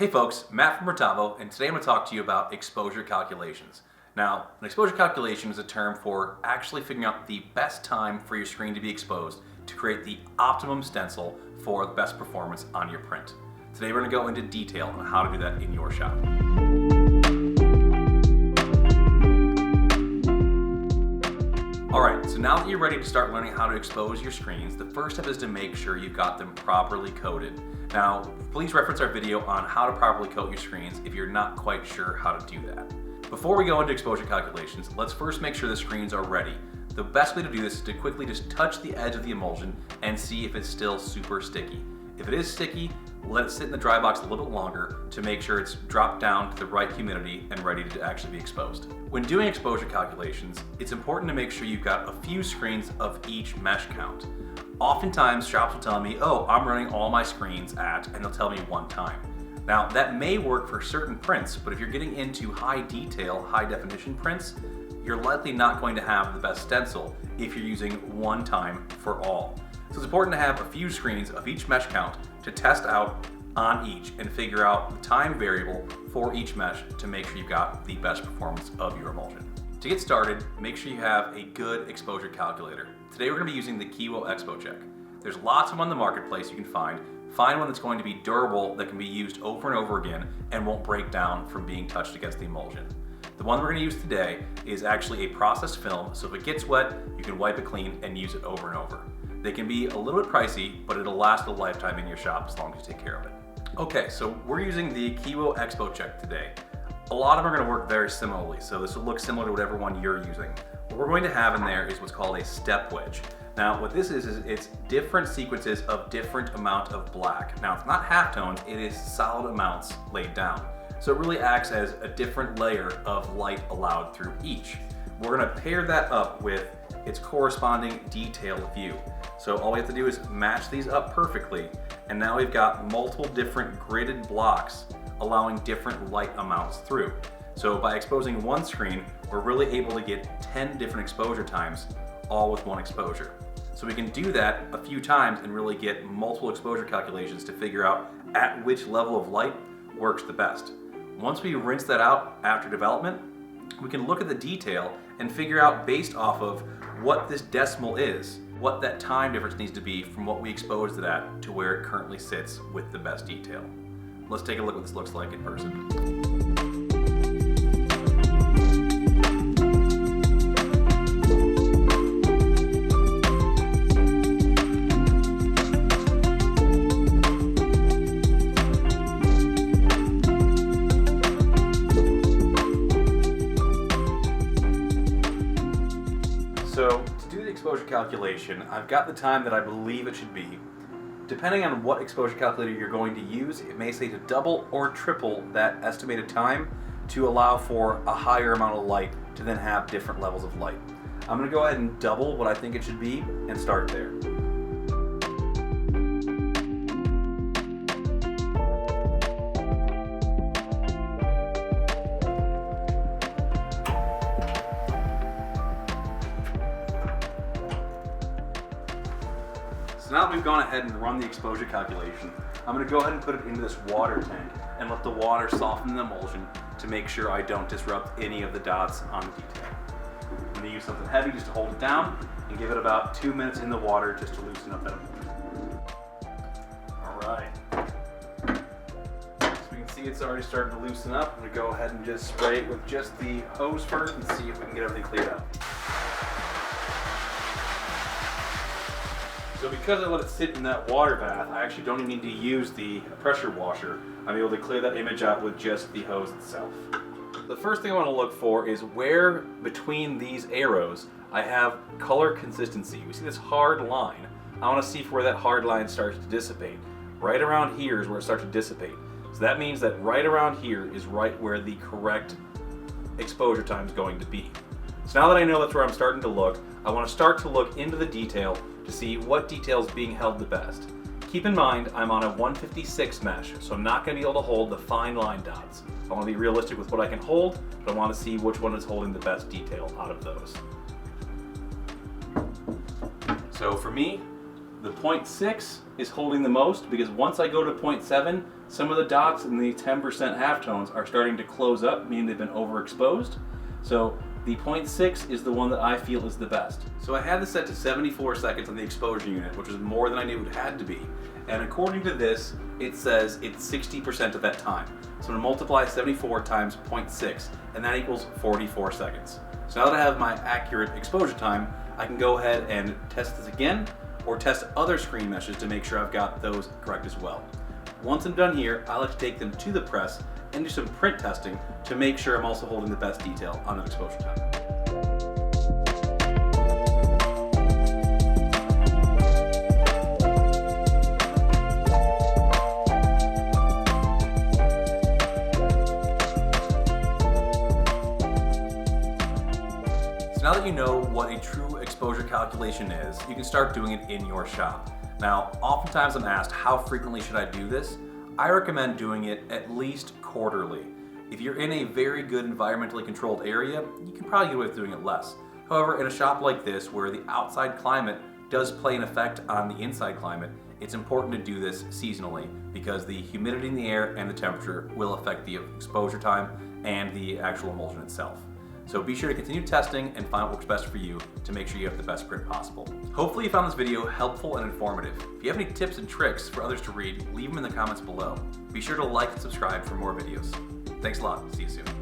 Hey folks, Matt from Printavo, and today I'm going to talk to you about exposure calculations. Now, an exposure calculation is a term for actually figuring out the best time for your screen to be exposed to create the optimum stencil for the best performance on your print. Today we're going to go into detail on how to do that in your shop. Alright, so now that you're ready to start learning how to expose your screens, the first step is to make sure you've got them properly coated. Now, please reference our video on how to properly coat your screens if you're not quite sure how to do that. Before we go into exposure calculations, let's first make sure the screens are ready. The best way to do this is to quickly just touch the edge of the emulsion and see if it's still super sticky. If it is sticky, let it sit in the dry box a little bit longer to make sure it's dropped down to the right humidity and ready to actually be exposed. When doing exposure calculations, it's important to make sure you've got a few screens of each mesh count. Oftentimes, shops will tell me, oh, I'm running all my screens at, and they'll tell me one time. Now, that may work for certain prints, but if you're getting into high detail, high definition prints, you're likely not going to have the best stencil if you're using one time for all. So it's important to have a few screens of each mesh count to test out on each and figure out the time variable for each mesh to make sure you've got the best performance of your emulsion. To get started, make sure you have a good exposure calculator. Today we're going to be using the Kiwo ExpoCheck. There's lots of them on the marketplace you can find. Find one that's going to be durable, that can be used over and over again and won't break down from being touched against the emulsion. The one we're going to use today is actually a processed film, so if it gets wet, you can wipe it clean and use it over and over. They can be a little bit pricey, but it'll last a lifetime in your shop as long as you take care of it. Okay, so we're using the Kiwo ExpoCheck today. A lot of them are going to work very similarly, so this will look similar to whatever one you're using. What we're going to have in there is what's called a step wedge. Now what this is it's different sequences of different amount of black. Now it's not halftones, it is solid amounts laid down. So it really acts as a different layer of light allowed through each. We're going to pair that up with its corresponding detail view. So all we have to do is match these up perfectly, and now we've got multiple different gridded blocks allowing different light amounts through. So by exposing one screen, we're really able to get 10 different exposure times, all with one exposure. So we can do that a few times and really get multiple exposure calculations to figure out at which level of light works the best. Once we rinse that out after development, we can look at the detail and figure out based off of what this decimal is, what that time difference needs to be from what we exposed it at to where it currently sits with the best detail. Let's take a look at what this looks like in person. So to do the exposure calculation, I've got the time that I believe it should be. Depending on what exposure calculator you're going to use, it may say to double or triple that estimated time to allow for a higher amount of light to then have different levels of light. I'm going to go ahead and double what I think it should be and start there. So now that we've gone ahead and run the exposure calculation, I'm going to go ahead and put it into this water tank and let the water soften the emulsion to make sure I don't disrupt any of the dots on the detail. I'm going to use something heavy just to hold it down and give it about 2 minutes in the water just to loosen up that emulsion. Alright. So we can see it's already starting to loosen up. I'm going to go ahead and just spray it with just the hose first and see if we can get everything cleared up. So because I let it sit in that water bath, I actually don't even need to use the pressure washer. I'm able to clear that image out with just the hose itself. The first thing I want to look for is where between these arrows I have color consistency. We see this hard line. I want to see where that hard line starts to dissipate. Right around here is where it starts to dissipate. So that means that right around here is right where the correct exposure time is going to be. So now that I know that's where I'm starting to look, I want to start to look into the detail to see what detail is being held the best. Keep in mind, I'm on a 156 mesh, so I'm not going to be able to hold the fine line dots. I want to be realistic with what I can hold, but I want to see which one is holding the best detail out of those. So for me, The 0.6 is holding the most because once I go to 0.7, some of the dots in the 10% halftones are starting to close up, meaning they've been overexposed. So the 0.6 is the one that I feel is the best. So I had this set to 74 seconds on the exposure unit, which was more than I knew it had to be. And according to this, it says it's 60% of that time. So I'm going to multiply 74 times 0.6, and that equals 44 seconds. So now that I have my accurate exposure time, I can go ahead and test this again, or test other screen meshes to make sure I've got those correct as well. Once I'm done here, I like to take them to the press and do some print testing to make sure I'm also holding the best detail on the exposure time. So now that you know what a true exposure calculation is, you can start doing it in your shop. Now, oftentimes I'm asked, how frequently should I do this? I recommend doing it at least quarterly. If you're in a very good environmentally controlled area, you can probably get away with doing it less. However, in a shop like this, where the outside climate does play an effect on the inside climate, it's important to do this seasonally because the humidity in the air and the temperature will affect the exposure time and the actual emulsion itself. So be sure to continue testing and find what works best for you to make sure you have the best print possible. Hopefully you found this video helpful and informative. If you have any tips and tricks for others to read, leave them in the comments below. Be sure to like and subscribe for more videos. Thanks a lot. See you soon.